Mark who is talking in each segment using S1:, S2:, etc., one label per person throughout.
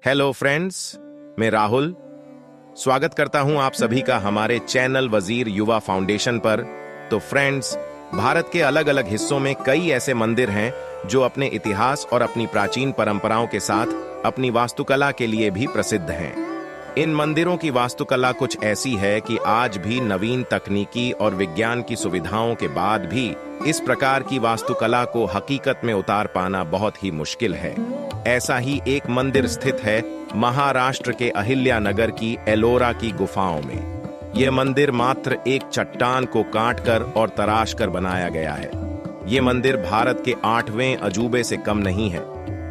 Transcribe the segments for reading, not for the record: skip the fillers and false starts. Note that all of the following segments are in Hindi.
S1: हेलो फ्रेंड्स, मैं राहुल स्वागत करता हूं आप सभी का हमारे चैनल वजीर युवा फाउंडेशन पर। तो फ्रेंड्स, भारत के अलग अलग हिस्सों में कई ऐसे मंदिर हैं जो अपने इतिहास और अपनी प्राचीन परंपराओं के साथ अपनी वास्तुकला के लिए भी प्रसिद्ध हैं। इन मंदिरों की वास्तुकला कुछ ऐसी है कि आज भी नवीन तकनीकी और विज्ञान की सुविधाओं के बाद भी इस प्रकार की वास्तुकला को हकीकत में उतार पाना बहुत ही मुश्किल है। ऐसा ही एक मंदिर स्थित है महाराष्ट्र के अहिल्यानगर की एलोरा की गुफाओं में। यह मंदिर मात्र एक चट्टान को काटकर और तराश कर बनाया गया है। यह मंदिर भारत के 8वें अजूबे से कम नहीं है।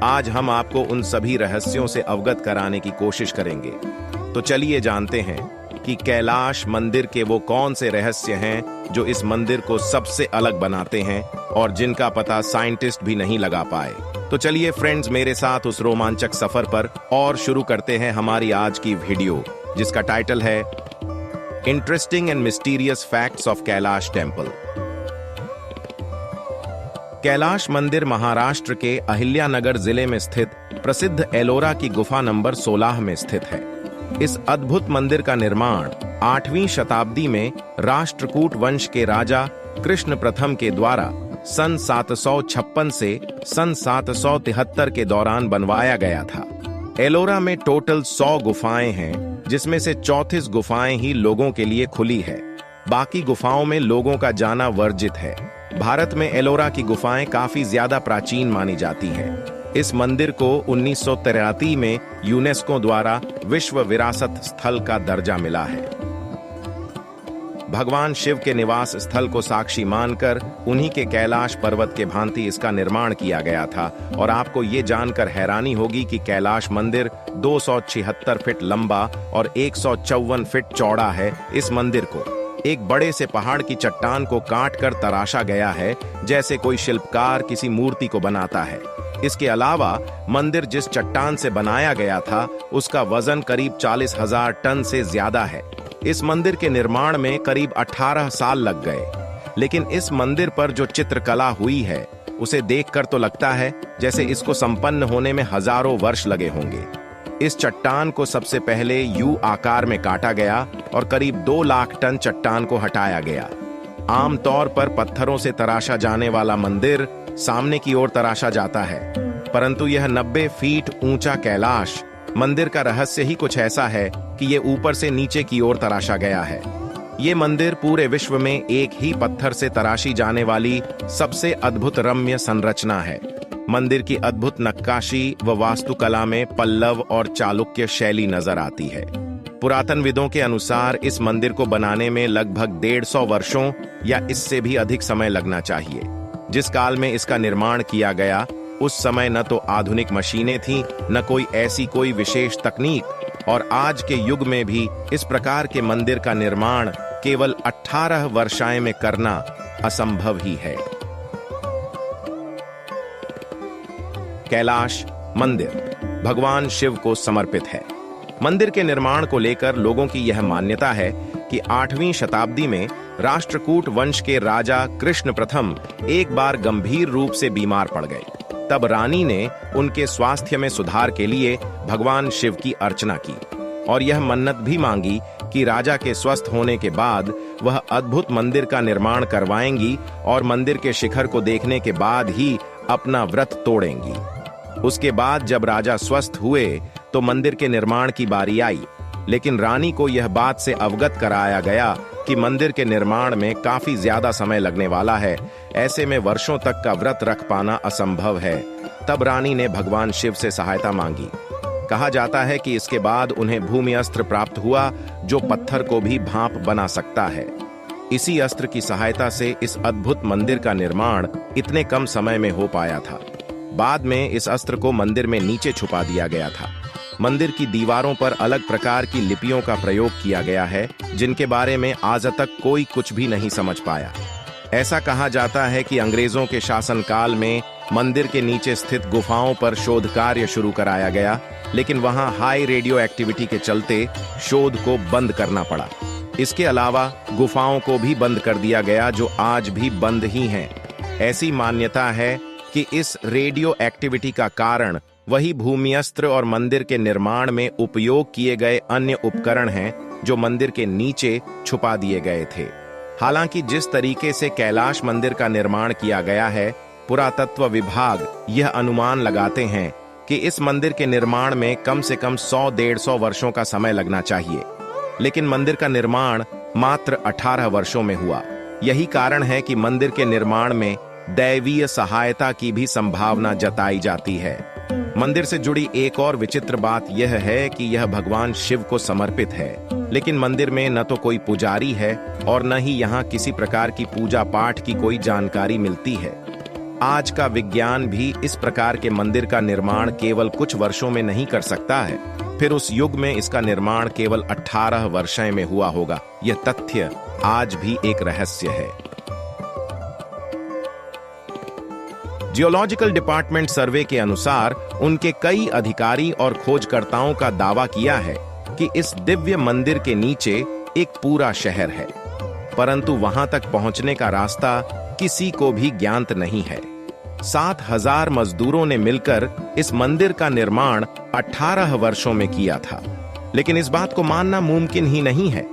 S1: आज हम आपको उन सभी रहस्यों से अवगत कराने की कोशिश करेंगे। तो चलिए जानते हैं कि कैलाश मंदिर के वो कौन से रहस्य हैं जो इस मंदिर को सबसे अलग बनाते हैं और जिनका पता साइंटिस्ट भी नहीं लगा पाए। तो चलिए फ्रेंड्स, मेरे साथ उस रोमांचक सफर पर और शुरू करते हैं हमारी आज की वीडियो, जिसका टाइटल है interesting and mysterious facts of Kailash temple. Kailash मंदिर महाराष्ट्र के अहिल्यानगर जिले में स्थित प्रसिद्ध एलोरा की गुफा नंबर 16 में स्थित है। इस अद्भुत मंदिर का निर्माण 8वीं शताब्दी में राष्ट्रकूट वंश के राजा कृष्ण प्रथम के द्वारा सन 756 से सन 773 के दौरान बनवाया गया था। एलोरा में टोटल 100 गुफाएं हैं, जिसमें से 34 गुफाएं ही लोगों के लिए खुली है। बाकी गुफाओं में लोगों का जाना वर्जित है। भारत में एलोरा की गुफाएं काफी ज्यादा प्राचीन मानी जाती हैं। इस मंदिर को 1983 में यूनेस्को द्वारा विश्व विरासत स्थल का दर्जा मिला है। भगवान शिव के निवास स्थल को साक्षी मानकर उन्हीं के कैलाश पर्वत के भांति इसका निर्माण किया गया था। और आपको ये जानकर हैरानी होगी कि कैलाश मंदिर 276 फीट लंबा और 154 फीट चौड़ा है। इस मंदिर को एक बड़े से पहाड़ की चट्टान को काटकर तराशा गया है, जैसे कोई शिल्पकार किसी मूर्ति को बनाता है। इसके अलावा मंदिर जिस चट्टान से बनाया गया था उसका वजन करीब 40,000 टन से ज्यादा है। इस मंदिर के निर्माण में करीब 18 साल लग गए, लेकिन इस मंदिर पर जो चित्रकला हुई है उसे देखकर तो लगता है जैसे इसको संपन्न होने में हजारों वर्ष लगे होंगे। इस चट्टान को सबसे पहले यू आकार में काटा गया और करीब 2 लाख टन चट्टान को हटाया गया। आमतौर पर पत्थरों से तराशा जाने वाला मंदिर सामने की ओर तराशा जाता है, परंतु यह 90 फीट ऊंचा कैलाश मंदिर का रहस्य ही कुछ ऐसा है कि यह ऊपर से नीचे की ओर तराशा गया है। यह मंदिर पूरे विश्व में एक ही पत्थर से तराशी जाने वाली सबसे अद्भुत रम्य संरचना है। मंदिर की अद्भुत नक्काशी व वास्तुकला में पल्लव और चालुक्य शैली नजर आती है। पुरातनविदों के अनुसार इस मंदिर को बनाने में लगभग 150 वर्षों या इससे भी अधिक समय लगना चाहिए। जिस काल में इसका निर्माण किया गया उस समय न तो आधुनिक मशीनें थीं, न कोई विशेष तकनीक, और आज के युग में भी इस प्रकार के मंदिर का निर्माण केवल 18 वर्षाएं में करना असंभव ही है। कैलाश मंदिर भगवान शिव को समर्पित है। मंदिर के निर्माण को लेकर लोगों की यह मान्यता है कि 8वीं शताब्दी में राष्ट्रकूट वंश के राजा कृष्ण प्रथम एक बार गंभीर रूप से बीमार पड़ गए। तब रानी ने उनके स्वास्थ्य में सुधार के लिए भगवान शिव की अर्चना की और यह मन्नत भी मांगी कि राजा के स्वस्थ होने के बाद वह अद्भुत मंदिर का निर्माण करवाएंगी और मंदिर के शिखर को देखने के बाद ही अपना व्रत तोड़ेंगी। उसके बाद जब राजा स्वस्थ हुए तो मंदिर के निर्माण की बारी आई, लेकिन रानी को यह बात से अवगत कराया गया कि मंदिर के निर्माण में काफी ज्यादा समय लगने वाला है। ऐसे में वर्षों तक का व्रत रख पाना असंभव है। तब रानी ने भगवान शिव से सहायता मांगी। कहा जाता है कि इसके बाद उन्हें भूमि अस्त्र प्राप्त हुआ जो पत्थर को भी भाप बना सकता है। इसी अस्त्र की सहायता से इस अद्भुत मंदिर का निर्माण इतने कम समय में हो पाया था। बाद में इस अस्त्र को मंदिर में नीचे छुपा दिया गया था। मंदिर की दीवारों पर अलग प्रकार की लिपियों का प्रयोग किया गया है, जिनके बारे में आज तक कोई कुछ भी नहीं समझ पाया। ऐसा कहा जाता है कि अंग्रेजों के शासनकाल में मंदिर के नीचे स्थित गुफाओं पर शोध कार्य शुरू कराया गया, लेकिन वहां हाई रेडियो एक्टिविटी के चलते शोध को बंद करना पड़ा। इसके अलावा गुफाओं को भी बंद कर दिया गया, जो आज भी बंद ही हैं। ऐसी मान्यता है कि इस रेडियो एक्टिविटी का कारण वही भूमियस्त्र और मंदिर के निर्माण में उपयोग किए गए अन्य उपकरण हैं जो मंदिर के नीचे छुपा दिए गए थे। हालांकि जिस तरीके से कैलाश मंदिर का निर्माण किया गया है, पुरातत्व विभाग यह अनुमान लगाते हैं कि इस मंदिर के निर्माण में कम से कम 100-150 वर्षों का समय लगना चाहिए, लेकिन मंदिर का निर्माण मात्र 18 वर्षों में हुआ। यही कारण है कि मंदिर के निर्माण में दैवीय सहायता की भी संभावना जताई जाती है। मंदिर से जुड़ी एक और विचित्र बात यह है कि यह भगवान शिव को समर्पित है, लेकिन मंदिर में न तो कोई पुजारी है और न ही यहाँ किसी प्रकार की पूजा पाठ की कोई जानकारी मिलती है। आज का विज्ञान भी इस प्रकार के मंदिर का निर्माण केवल कुछ वर्षों में नहीं कर सकता है, फिर उस युग में इसका निर्माण केवल 18 वर्षों में हुआ होगा। यह तथ्य आज भी एक रहस्य है। जियोलॉजिकल डिपार्टमेंट सर्वे के अनुसार उनके कई अधिकारी और खोजकर्ताओं का दावा किया है कि इस दिव्य मंदिर के नीचे एक पूरा शहर है, परंतु वहां तक पहुंचने का रास्ता किसी को भी ज्ञात नहीं है। 7,000 मजदूरों ने मिलकर इस मंदिर का निर्माण 18 वर्षों में किया था, लेकिन इस बात को मानना मुमकिन ही नहीं है।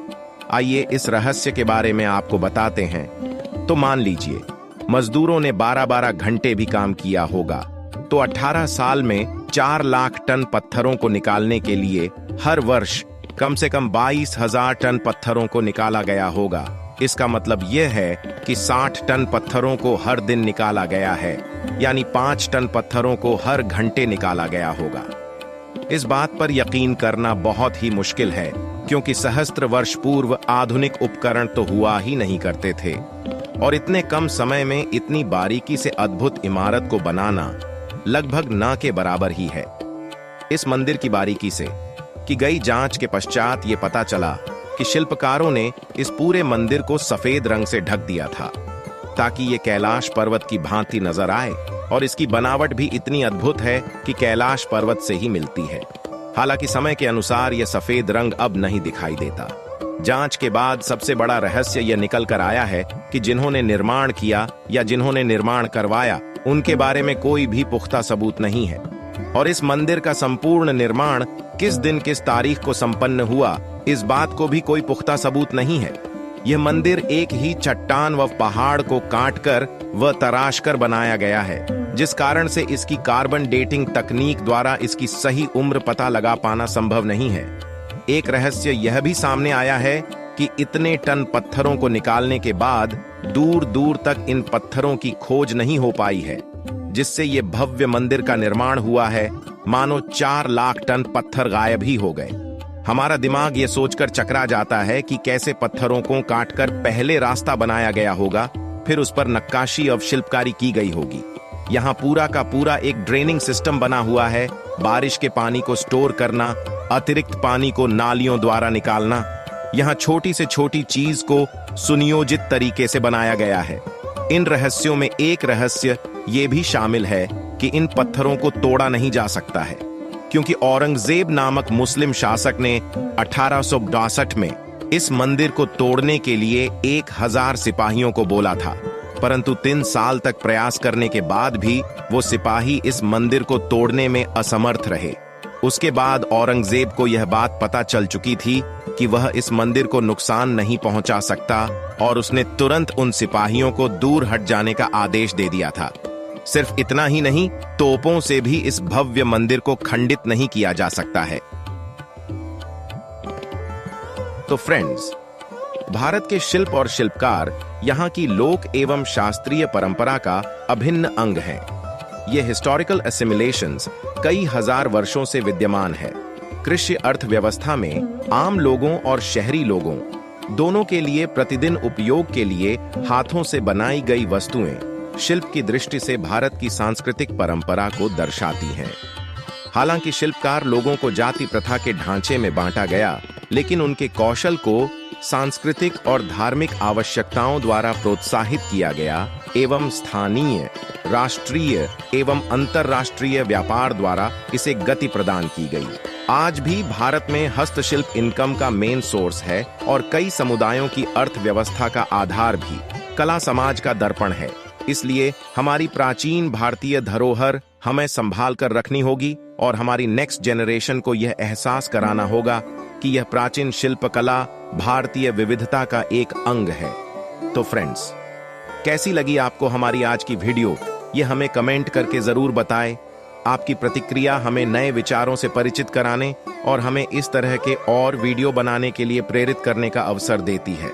S1: आइए इस रहस्य के बारे में आपको बताते हैं। तो मान लीजिए मजदूरों ने 12-12 घंटे भी काम किया होगा, तो 18 साल में 4 लाख टन पत्थरों को निकालने के लिए हर वर्ष कम से कम 22,000 टन पत्थरों को निकाला गया होगा। इसका मतलब यह है कि 60 टन पत्थरों को हर दिन निकाला गया है, यानी 5 टन पत्थरों को हर घंटे निकाला गया होगा। इस बात पर यकीन करना बहुत ही मुश्किल है, क्योंकि सहस्त्र वर्ष पूर्व आधुनिक उपकरण तो हुआ ही नहीं करते थे, और इतने कम समय में इतनी बारीकी से अद्भुत इमारत को बनाना लगभग ना के बराबर ही है। इस मंदिर की बारीकी से की गई जांच के पश्चात ये पता चला कि शिल्पकारों ने इस पूरे मंदिर को सफेद रंग से ढक दिया था, ताकि ये कैलाश पर्वत की भांति नजर आए, और इसकी बनावट भी इतनी अद्भुत है कि कैलाश पर्वत से ही मिलती है। हालांकि समय के अनुसार यह सफेद रंग अब नहीं दिखाई देता। जांच के बाद सबसे बड़ा रहस्य यह निकल कर आया है कि जिन्होंने निर्माण किया या जिन्होंने निर्माण करवाया, उनके बारे में कोई भी पुख्ता सबूत नहीं है, और इस मंदिर का संपूर्ण निर्माण किस दिन किस तारीख को संपन्न हुआ, इस बात को भी कोई पुख्ता सबूत नहीं है। यह मंदिर एक ही चट्टान व पहाड़ को काटकर व तराशकर बनाया गया है, जिस कारण से इसकी कार्बन डेटिंग तकनीक द्वारा इसकी सही उम्र पता लगा पाना संभव नहीं है। एक रहस्य यह भी सामने आया है कि इतने टन पत्थरों को निकालने के बाद दूर दूर तक इन पत्थरों की खोज नहीं हो पाई है, जिससे ये भव्य मंदिर का निर्माण हुआ है मानो 4 लाख टन पत्थर गायब ही हो गए। हमारा दिमाग ये सोचकर चकरा जाता है कि कैसे पत्थरों को काटकर पहले रास्ता बनाया गया होगा, फिर उस पर नक्काशी और शिल्पकारी की गई होगी। यहाँ पूरा का पूरा एक ड्रेनिंग सिस्टम बना हुआ है, बारिश के पानी को स्टोर करना, अतिरिक्त पानी को नालियों द्वारा निकालना। यहाँ छोटी से छोटी चीज को सुनियोजित तरीके से बनाया गया है। इन रहस्यों में एक रहस्य ये भी शामिल है कि इन पत्थरों को तोड़ा नहीं जा सकता है, क्योंकि औरंगजेब नामक मुस्लिम शासक ने 1862 में इस मंदिर को तोड़ने के लिए 1000 सिपाहियों को बोला था, परंतु 3 साल तक प्रयास करने के बाद भी वो सिपाही इस मंदिर को तोड़ने में असमर्थ रहे। उसके बाद औरंगजेब को यह बात पता चल चुकी थी कि वह इस मंदिर को नुकसान नहीं पहुंचा सकता, और उसने तुरंत उन सिपाहियों को दूर हट जाने का आदेश दे दिया था। सिर्फ इतना ही नहीं, तोपों से भी इस भव्य मंदिर को खंडित नहीं किया जा सकता है। तो फ्रेंड्स, भारत के शिल्प और शिल्पकार यहाँ की लोक एवं शास्त्रीय परंपरा का अभिन्न अंग हैं। ये हिस्टोरिकल एसिमिलेशंस कई हजार वर्षों से विद्यमान है। कृषि अर्थव्यवस्था में आम लोगों और शहरी लोगों दोनों के लिए प्रतिदिन उपयोग के लिए हाथों से बनाई गई वस्तुएं शिल्प की दृष्टि से भारत की सांस्कृतिक परंपरा को दर्शाती हैं। हालांकि शिल्पकार लोगों को जाति प्रथा के ढांचे में बांटा गया, लेकिन उनके कौशल को सांस्कृतिक और धार्मिक आवश्यकताओं द्वारा प्रोत्साहित किया गया एवं स्थानीय, राष्ट्रीय एवं अंतर्राष्ट्रीय व्यापार द्वारा इसे गति प्रदान की गई। आज भी भारत में हस्तशिल्प इनकम का मेन सोर्स है और कई समुदायों की अर्थव्यवस्था का आधार भी। कला समाज का दर्पण है, इसलिए हमारी प्राचीन भारतीय धरोहर हमें संभाल कर रखनी होगी और हमारी नेक्स्ट जनरेशन को यह एहसास कराना होगा कि यह प्राचीन शिल्पकला भारतीय विविधता का एक अंग है। तो फ्रेंड्स, कैसी लगी आपको हमारी आज की वीडियो, ये हमें कमेंट करके जरूर बताएं। आपकी प्रतिक्रिया हमें नए विचारों से परिचित कराने और हमें इस तरह के और वीडियो बनाने के लिए प्रेरित करने का अवसर देती है।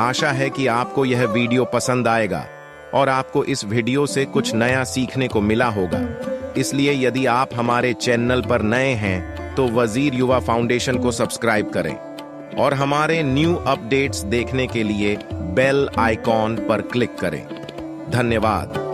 S1: आशा है कि आपको यह वीडियो पसंद आएगा और आपको इस वीडियो से कुछ नया सीखने को मिला होगा। इसलिए यदि आप हमारे चैनल पर नए हैं तो वजीर युवा फाउंडेशन को सब्सक्राइब करें और हमारे न्यू अपडेट्स देखने के लिए बेल आइकॉन पर क्लिक करें। धन्यवाद।